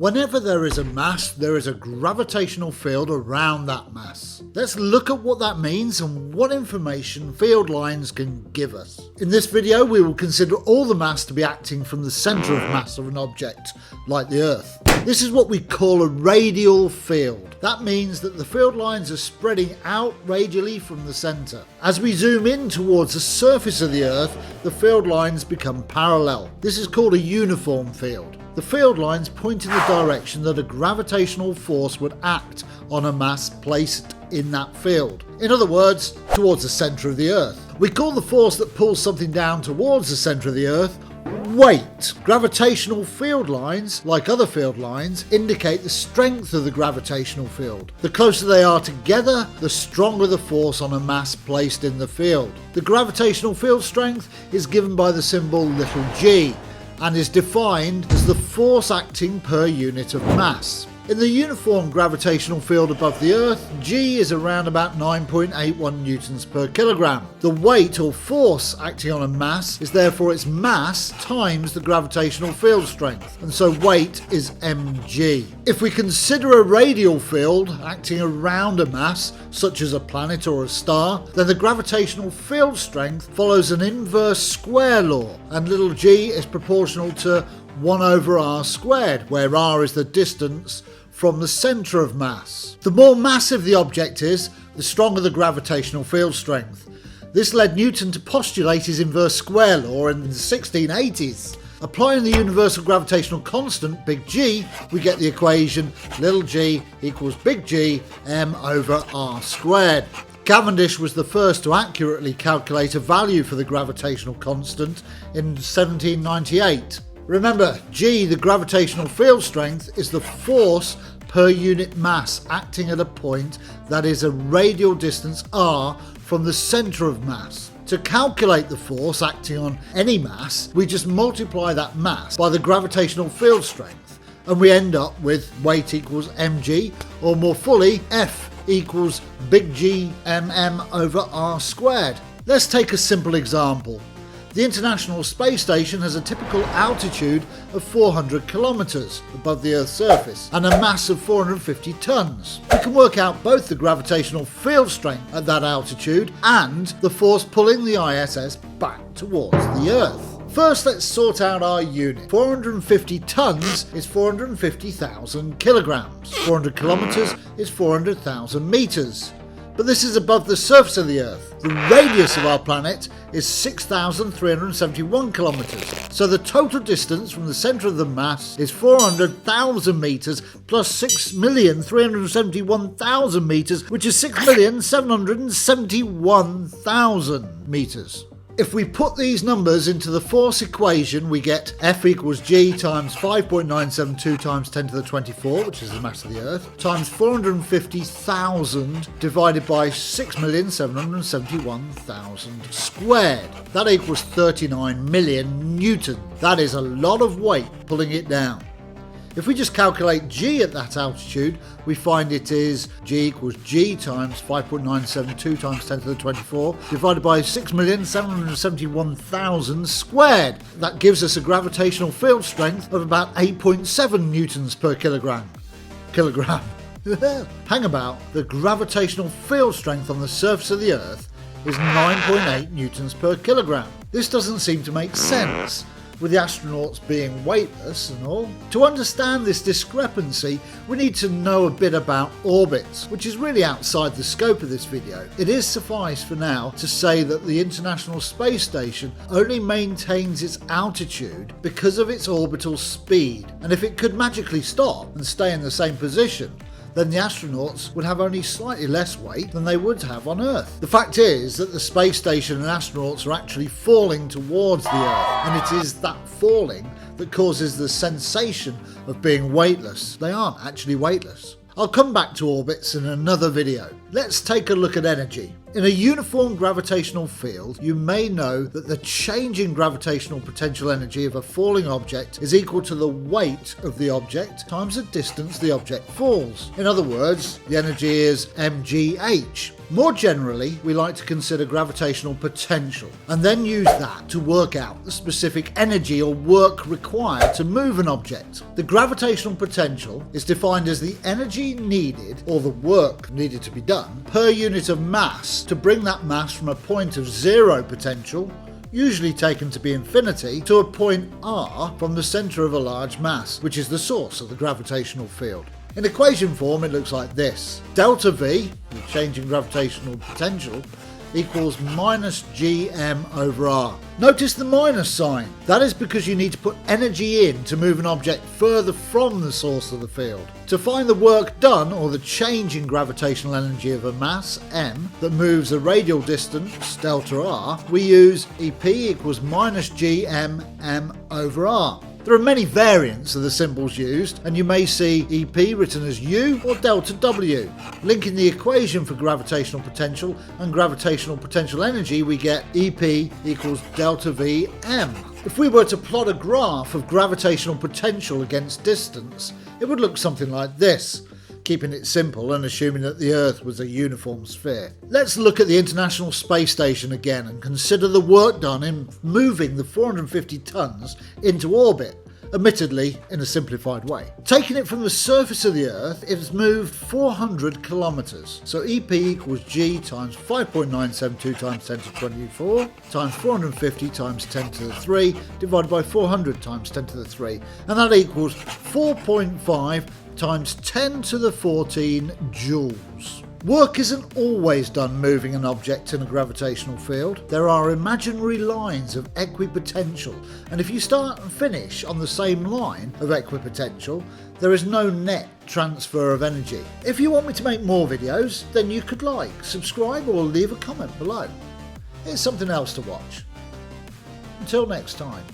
Whenever there is a mass, there is a gravitational field around that mass. Let's look at what that means and what information field lines can give us. In this video, we will consider all the mass to be acting from the centre of mass of an object, like the Earth. This is what we call a radial field. That means that the field lines are spreading out radially from the centre. As we zoom in towards the surface of the Earth, the field lines become parallel. This is called a uniform field. The field lines point in the direction that a gravitational force would act on a mass placed in that field. In other words, towards the centre of the Earth. We call the force that pulls something down towards the centre of the Earth weight. Gravitational field lines, like other field lines, indicate the strength of the gravitational field. The closer they are together, the stronger the force on a mass placed in the field. The gravitational field strength is given by the symbol little g, and is defined as the force acting per unit of mass. In the uniform gravitational field above the Earth, G is around about 9.81 newtons per kilogram. The weight or force acting on a mass is therefore its mass times the gravitational field strength, and so weight is mg. If we consider a radial field acting around a mass, such as a planet or a star, then the gravitational field strength follows an inverse square law, and little g is proportional to 1 over r squared, where r is the distance from the centre of mass. The more massive the object is, the stronger the gravitational field strength. This led Newton to postulate his inverse square law in the 1680s. Applying the universal gravitational constant, big G, we get the equation little g equals big G m over r squared. Cavendish was the first to accurately calculate a value for the gravitational constant in 1798. Remember, G, the gravitational field strength, is the force per unit mass acting at a point that is a radial distance r from the centre of mass. To calculate the force acting on any mass, we just multiply that mass by the gravitational field strength, and we end up with weight equals mg, or more fully, F equals big G mm over r squared. Let's take a simple example. The International Space Station has a typical altitude of 400 kilometres above the Earth's surface and a mass of 450 tonnes. We can work out both the gravitational field strength at that altitude and the force pulling the ISS back towards the Earth. First, let's sort out our unit. 450 tonnes is 450,000 kilograms. 400 kilometres is 400,000 metres. But this is above the surface of the Earth. The radius of our planet is 6,371 kilometres, so the total distance from the centre of the mass is 400,000 metres plus 6,371,000 metres, which is 6,771,000 metres. If we put these numbers into the force equation, we get F equals G times 5.972 times 10 to the 24, which is the mass of the Earth, times 450,000 divided by 6,771,000 squared. That equals 39 million Newton. That is a lot of weight pulling it down. If we just calculate G at that altitude, we find it is G equals G times 5.972 times 10 to the 24 divided by 6,771,000 squared. That gives us a gravitational field strength of about 8.7 newtons per kilogram. Hang about, the gravitational field strength on the surface of the Earth is 9.8 newtons per kilogram. This doesn't seem to make sense, with the astronauts being weightless and all. To understand this discrepancy, we need to know a bit about orbits, which is really outside the scope of this video. It is suffice for now to say that the International Space Station only maintains its altitude because of its orbital speed, and if it could magically stop and stay in the same position, then the astronauts would have only slightly less weight than they would have on Earth. The fact is that the space station and astronauts are actually falling towards the Earth, and it is that falling that causes the sensation of being weightless. They aren't actually weightless. I'll come back to orbits in another video. Let's take a look at energy. In a uniform gravitational field, you may know that the change in gravitational potential energy of a falling object is equal to the weight of the object times the distance the object falls. In other words, the energy is mgh. More generally, we like to consider gravitational potential and then use that to work out the specific energy or work required to move an object. The gravitational potential is defined as the energy needed, or the work needed to be done, per unit of mass to bring that mass from a point of zero potential, usually taken to be infinity, to a point r from the centre of a large mass, which is the source of the gravitational field. In equation form, it looks like this. Delta V, the change in gravitational potential, equals minus gm over r. Notice the minus sign. That is because you need to put energy in to move an object further from the source of the field. To find the work done, or the change in gravitational energy of a mass, m, that moves a radial distance, delta r, we use EP equals minus gm m over r. There are many variants of the symbols used, and you may see EP written as U or delta W. Linking the equation for gravitational potential and gravitational potential energy, we get EP equals delta V m. If we were to plot a graph of gravitational potential against distance, it would look something like this, keeping it simple and assuming that the Earth was a uniform sphere. Let's look at the International Space Station again and consider the work done in moving the 450 tons into orbit, admittedly in a simplified way. Taking it from the surface of the Earth, it has moved 400 kilometres. So EP equals G times 5.972 times 10 to 24 times 450 times 10 to the 3 divided by 400 times 10 to the 3. And that equals 4.5 times 10 to the 14 joules. Work isn't always done moving an object in a gravitational field. There are imaginary lines of equipotential, and if you start and finish on the same line of equipotential, there is no net transfer of energy. If you want me to make more videos, then you could like, subscribe, or leave a comment below. Here's something else to watch. Until next time.